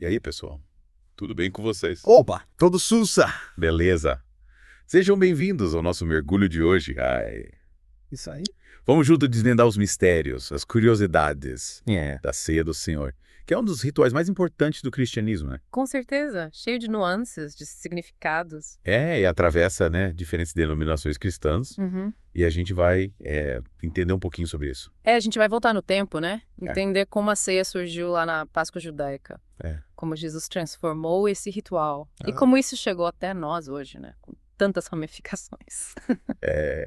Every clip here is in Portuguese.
E aí, pessoal? Tudo bem com vocês? Opa, todo sussa! Beleza? Sejam bem-vindos ao nosso mergulho de hoje. Ai. Isso aí. Vamos junto desvendar os mistérios, as curiosidades É. da Ceia do Senhor, que é um dos rituais mais importantes do cristianismo, né? Com certeza, cheio de nuances, de significados. E atravessa, né, diferentes denominações cristãs, Uhum. e a gente vai entender um pouquinho sobre isso. A gente vai voltar no tempo, né? É. Entender como a ceia surgiu lá na Páscoa judaica. É. Como Jesus transformou esse ritual. E Ah. como isso chegou até nós hoje, né? Com tantas ramificações.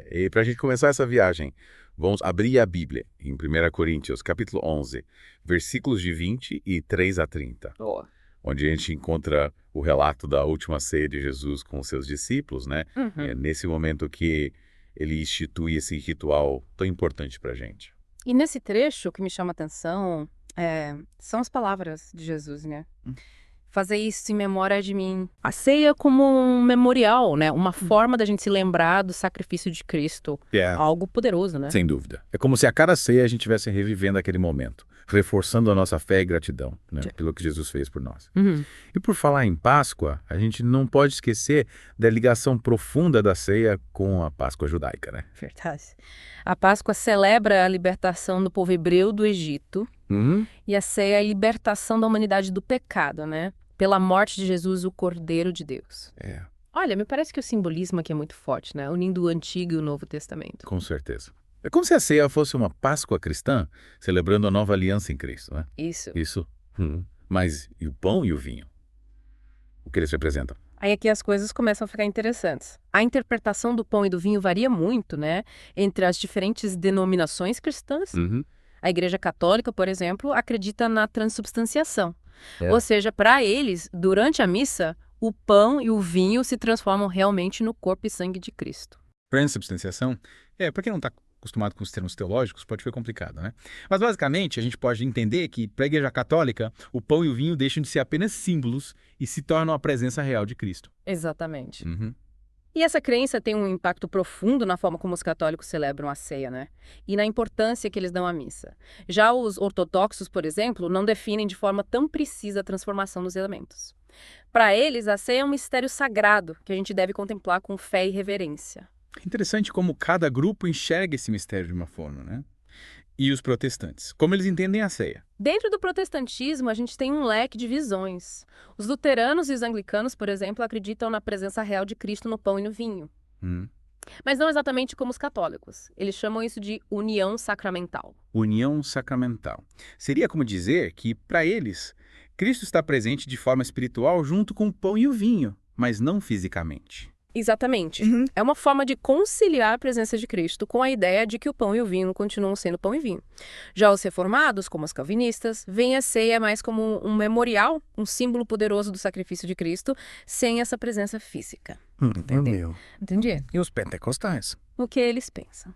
E para a gente começar essa viagem, vamos abrir a Bíblia em 1 Coríntios, capítulo 11, versículos de 20 e 3 a 30. Boa. Onde a gente encontra o relato da última ceia de Jesus com os seus discípulos, né? Uhum. É nesse momento que ele institui esse ritual tão importante para a gente. E nesse trecho, o que me chama a atenção são as palavras de Jesus, né? Fazer isso em memória de mim. A ceia como um memorial, né? Uma forma da gente se lembrar do sacrifício de Cristo. Algo poderoso, né? Sem dúvida. É como se a cada ceia a gente estivesse revivendo aquele momento, reforçando a nossa fé e gratidão, né, pelo que Jesus fez por nós. Uhum. E por falar em Páscoa, a gente não pode esquecer da ligação profunda da ceia com a Páscoa judaica, né? Verdade. A Páscoa celebra a libertação do povo hebreu do Egito e a ceia é a libertação da humanidade do pecado, né? Pela morte de Jesus, o Cordeiro de Deus. Olha, me parece que o simbolismo aqui é muito forte, né? Unindo o Antigo e o Novo Testamento. Com certeza. É como se a ceia fosse uma Páscoa cristã, celebrando a nova aliança em Cristo, né? Isso. Isso. Mas e o pão e o vinho? O que eles representam? Aí aqui as coisas começam a ficar interessantes. A interpretação do pão e do vinho varia muito, né? Entre as diferentes denominações cristãs. A Igreja Católica, por exemplo, acredita na transubstanciação. Ou seja, para eles, durante a missa, o pão e o vinho se transformam realmente no corpo e sangue de Cristo. Transubstanciação? Para quem não está acostumado com os termos teológicos, pode ser complicado, né? Mas basicamente a gente pode entender que para a Igreja Católica, o pão e o vinho deixam de ser apenas símbolos e se tornam a presença real de Cristo. Exatamente. E essa crença tem um impacto profundo na forma como os católicos celebram a ceia, né? E na importância que eles dão à missa. Já os ortodoxos, por exemplo, não definem de forma tão precisa a transformação dos elementos. Para eles, a ceia é um mistério sagrado que a gente deve contemplar com fé e reverência. Interessante como cada grupo enxerga esse mistério de uma forma, né? E os protestantes, como eles entendem a ceia? Dentro do protestantismo, a gente tem um leque de visões. Os luteranos e os anglicanos, por exemplo, acreditam na presença real de Cristo no pão e no vinho. Mas não exatamente como os católicos. Eles chamam isso de união sacramental. União sacramental. Seria como dizer que, para eles, Cristo está presente de forma espiritual junto com o pão e o vinho, mas não fisicamente. Exatamente. É uma forma de conciliar a presença de Cristo com a ideia de que o pão e o vinho continuam sendo pão e vinho. Já os reformados, como os calvinistas, veem a ceia mais como um memorial, um símbolo poderoso do sacrifício de Cristo, sem essa presença física. Entendeu? Entendi. E os pentecostais? O que eles pensam?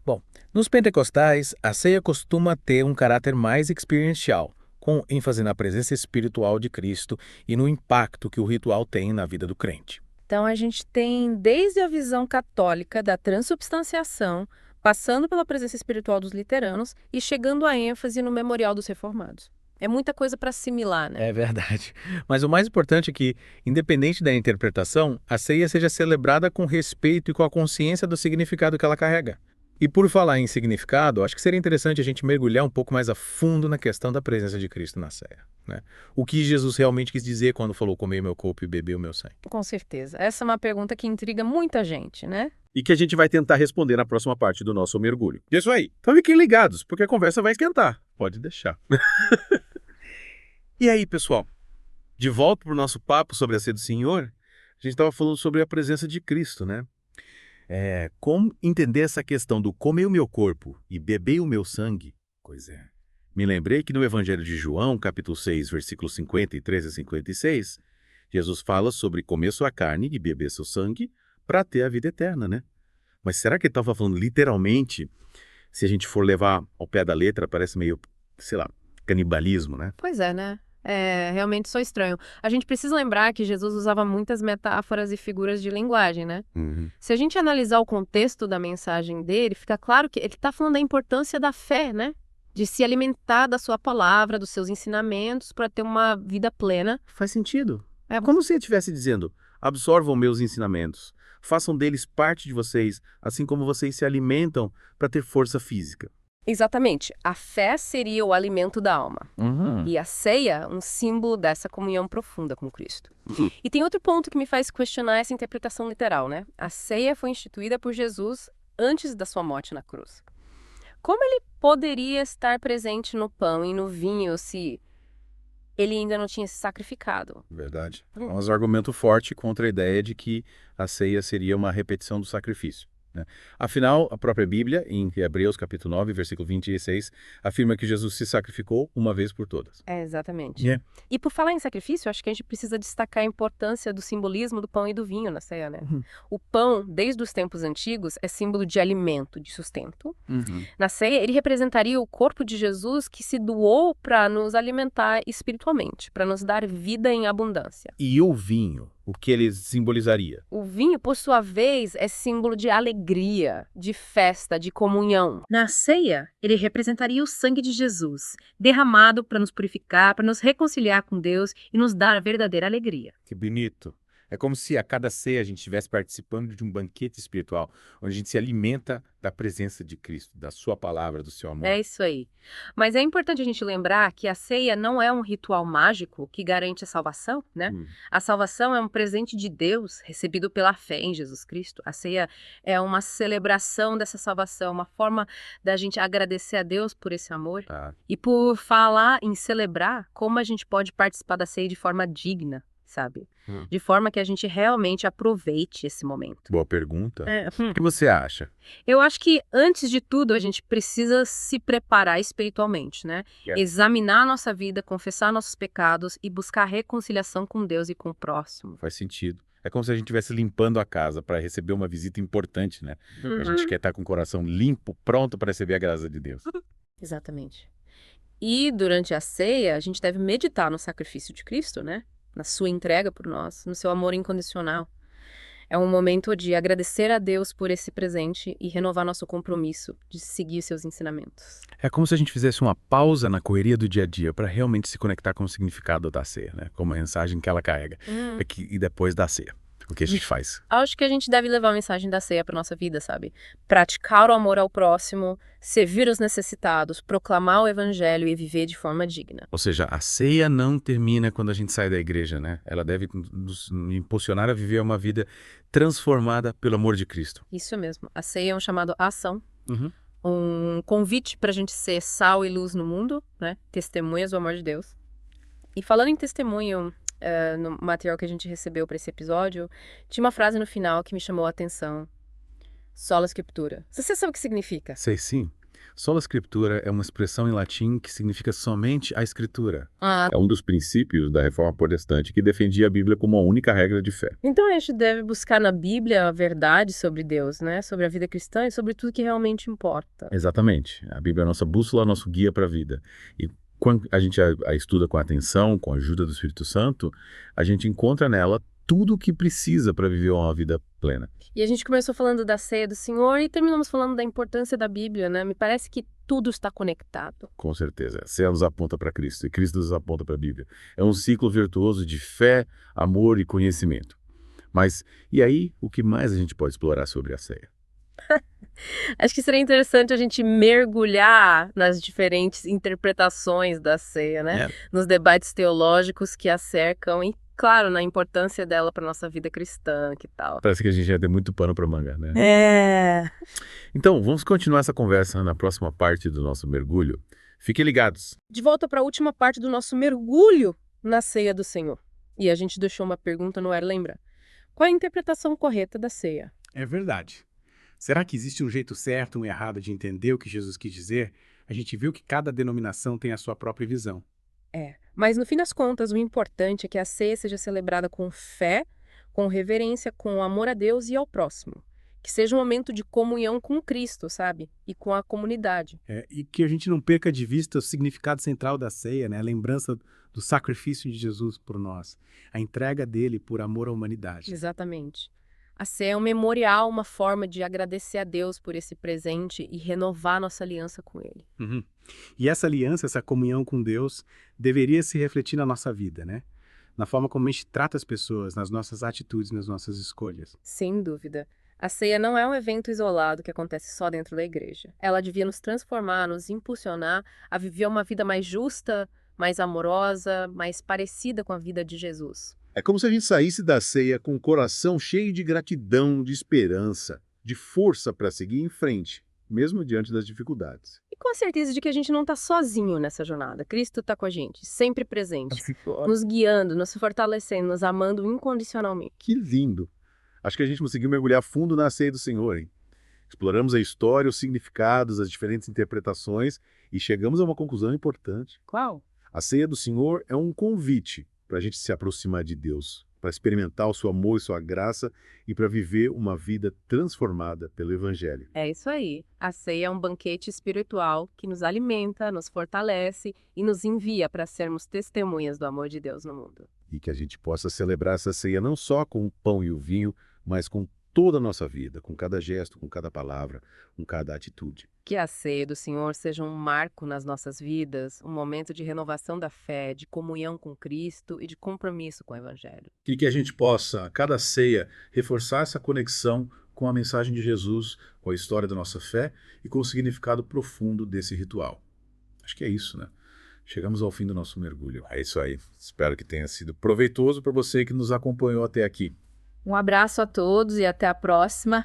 Bom, nos pentecostais, a ceia costuma ter um caráter mais experiencial, com ênfase na presença espiritual de Cristo e no impacto que o ritual tem na vida do crente. Então, a gente tem desde a visão católica da transubstanciação, passando pela presença espiritual dos literanos e chegando à ênfase no memorial dos reformados. É muita coisa para assimilar, né? É verdade. Mas o mais importante é que, independente da interpretação, a ceia seja celebrada com respeito e com a consciência do significado que ela carrega. E por falar em significado, acho que seria interessante a gente mergulhar um pouco mais a fundo na questão da presença de Cristo na ceia, né? O que Jesus realmente quis dizer quando falou comer meu corpo e beber o meu sangue? Com certeza. Essa é uma pergunta que intriga muita gente, né? E que a gente vai tentar responder na próxima parte do nosso mergulho. Isso aí. Então fiquem ligados, porque a conversa vai esquentar. Pode deixar. E aí, pessoal? De volta para o nosso papo sobre a ceia do Senhor, a gente estava falando sobre a presença de Cristo, né? Como entender essa questão do comer o meu corpo e beber o meu sangue? Pois é. Me lembrei que no Evangelho de João, capítulo 6, versículos 53 a 56, Jesus fala sobre comer sua carne e beber seu sangue para ter a vida eterna, né? Mas será que ele estava falando literalmente? Se a gente for levar ao pé da letra, parece meio, sei lá, canibalismo, né? Pois é, né? É realmente só estranho. A gente precisa lembrar que Jesus usava muitas metáforas e figuras de linguagem, né? Se a gente analisar o contexto da mensagem dele, fica claro que ele está falando da importância da fé, né? de se alimentar da sua palavra, dos seus ensinamentos, para ter uma vida plena. Faz sentido. É, Como se ele estivesse dizendo, absorvam meus ensinamentos, façam deles parte de vocês, assim como vocês se alimentam para ter força física. Exatamente. A fé seria o alimento da alma. Uhum. E a ceia, um símbolo dessa comunhão profunda com Cristo. E tem outro ponto que me faz questionar essa interpretação literal, né? A ceia foi instituída por Jesus antes da sua morte na cruz. Como ele poderia estar presente no pão e no vinho se ele ainda não tinha se sacrificado? Verdade. É um argumento forte contra a ideia de que a ceia seria uma repetição do sacrifício, né? Afinal, a própria Bíblia, em Hebreus capítulo 9, versículo 26, afirma que Jesus se sacrificou uma vez por todas. É, exatamente. É. E por falar em sacrifício, acho que a gente precisa destacar a importância do simbolismo do pão e do vinho na ceia, né? O pão, desde os tempos antigos, é símbolo de alimento, de sustento. Na ceia, ele representaria o corpo de Jesus que se doou para nos alimentar espiritualmente, para nos dar vida em abundância. E o vinho, o que ele simbolizaria? O vinho, por sua vez, é símbolo de alegria, de festa, de comunhão. Na ceia, ele representaria o sangue de Jesus, derramado para nos purificar, para nos reconciliar com Deus e nos dar verdadeira alegria. Que bonito. É como se a cada ceia a gente estivesse participando de um banquete espiritual, onde a gente se alimenta da presença de Cristo, da sua palavra, do seu amor. É isso aí. Mas é importante a gente lembrar que a ceia não é um ritual mágico que garante a salvação, né? A salvação é um presente de Deus recebido pela fé em Jesus Cristo. A ceia é uma celebração dessa salvação, uma forma da gente agradecer a Deus por esse amor. E por falar em celebrar, como a gente pode participar da ceia de forma digna, sabe? De forma que a gente realmente aproveite esse momento. Boa pergunta. O que você acha? Eu acho que, antes de tudo, a gente precisa se preparar espiritualmente, né? Examinar a nossa vida, confessar nossos pecados e buscar reconciliação com Deus e com o próximo. Faz sentido. É como se a gente estivesse limpando a casa para receber uma visita importante, né? A gente quer estar com o coração limpo, pronto para receber a graça de Deus. Exatamente. E, durante a ceia, a gente deve meditar no sacrifício de Cristo, né? Na sua entrega por nós, no seu amor incondicional. É um momento de agradecer a Deus por esse presente e renovar nosso compromisso de seguir seus ensinamentos. É como se a gente fizesse uma pausa na correria do dia a dia para realmente se conectar com o significado da ceia, né? Com a mensagem que ela carrega. E depois da ceia, o que a gente faz? Acho que a gente deve levar a mensagem da ceia para nossa vida, sabe? Praticar o amor ao próximo, servir os necessitados, proclamar o evangelho e viver de forma digna. Ou seja, a ceia não termina quando a gente sai da igreja, né? Ela deve nos impulsionar a viver uma vida transformada pelo amor de Cristo. Isso mesmo. A ceia é um chamado à ação. Um convite para a gente ser sal e luz no mundo, né? Testemunhas do amor de Deus. E falando em testemunho, no material que a gente recebeu para esse episódio, tinha uma frase no final que me chamou a atenção. Sola Scriptura. Você sabe o que significa? Sei sim. Sola Scriptura é uma expressão em latim que significa somente a Escritura. É um dos princípios da Reforma Protestante que defendia a Bíblia como a única regra de fé. Então a gente deve buscar na Bíblia a verdade sobre Deus, né? Sobre a vida cristã e sobre tudo que realmente importa. Exatamente. A Bíblia é a nossa bússola, nosso guia para a vida. E quando a gente a estuda com atenção, com a ajuda do Espírito Santo, a gente encontra nela tudo o que precisa para viver uma vida plena. E a gente começou falando da ceia do Senhor e terminamos falando da importância da Bíblia, né? Me parece que tudo está conectado. Com certeza. A ceia nos aponta para Cristo e Cristo nos aponta para a Bíblia. É um ciclo virtuoso de fé, amor e conhecimento. Mas, e aí, o que mais a gente pode explorar sobre a ceia? Acho que seria interessante a gente mergulhar nas diferentes interpretações da ceia, né? Nos debates teológicos que a cercam e, claro, na importância dela para nossa vida cristã, que tal. Parece que a gente já tem muito pano para manga, né? Então, vamos continuar essa conversa na próxima parte do nosso mergulho. Fiquem ligados. De volta para a última parte do nosso mergulho na ceia do Senhor. E a gente deixou uma pergunta no ar, lembra? Qual é a interpretação correta da ceia? É verdade. Será que existe um jeito certo ou errado de entender o que Jesus quis dizer? A gente viu que cada denominação tem a sua própria visão. Mas no fim das contas, o importante é que a ceia seja celebrada com fé, com reverência, com amor a Deus e ao próximo. Que seja um momento de comunhão com Cristo, sabe? E com a comunidade. E que a gente não perca de vista o significado central da ceia, né? A lembrança do sacrifício de Jesus por nós. A entrega dele por amor à humanidade. Exatamente. A ceia é um memorial, uma forma de agradecer a Deus por esse presente e renovar nossa aliança com Ele. Uhum. E essa aliança, essa comunhão com Deus, deveria se refletir na nossa vida, né? Na forma como a gente trata as pessoas, nas nossas atitudes, nas nossas escolhas. Sem dúvida. A ceia não é um evento isolado que acontece só dentro da igreja. Ela devia nos transformar, nos impulsionar a viver uma vida mais justa, mais amorosa, mais parecida com a vida de Jesus. É como se a gente saísse da ceia com o coração cheio de gratidão, de esperança, de força para seguir em frente, mesmo diante das dificuldades. E com a certeza de que a gente não está sozinho nessa jornada. Cristo está com a gente, sempre presente, nos guiando, nos fortalecendo, nos amando incondicionalmente. Que lindo! Acho que a gente conseguiu mergulhar fundo na ceia do Senhor, hein? Exploramos a história, os significados, as diferentes interpretações e chegamos a uma conclusão importante. Qual? A ceia do Senhor é um convite para a gente se aproximar de Deus, para experimentar o seu amor e sua graça e para viver uma vida transformada pelo Evangelho. É isso aí. A ceia é um banquete espiritual que nos alimenta, nos fortalece e nos envia para sermos testemunhas do amor de Deus no mundo. E que a gente possa celebrar essa ceia não só com o pão e o vinho, mas com toda a nossa vida, com cada gesto, com cada palavra, com cada atitude. Que a ceia do Senhor seja um marco nas nossas vidas, um momento de renovação da fé, de comunhão com Cristo e de compromisso com o Evangelho. E que a gente possa, a cada ceia, reforçar essa conexão com a mensagem de Jesus, com a história da nossa fé e com o significado profundo desse ritual. Acho que é isso, né? Chegamos ao fim do nosso mergulho. É isso aí. Espero que tenha sido proveitoso para você que nos acompanhou até aqui. Um abraço a todos e até a próxima.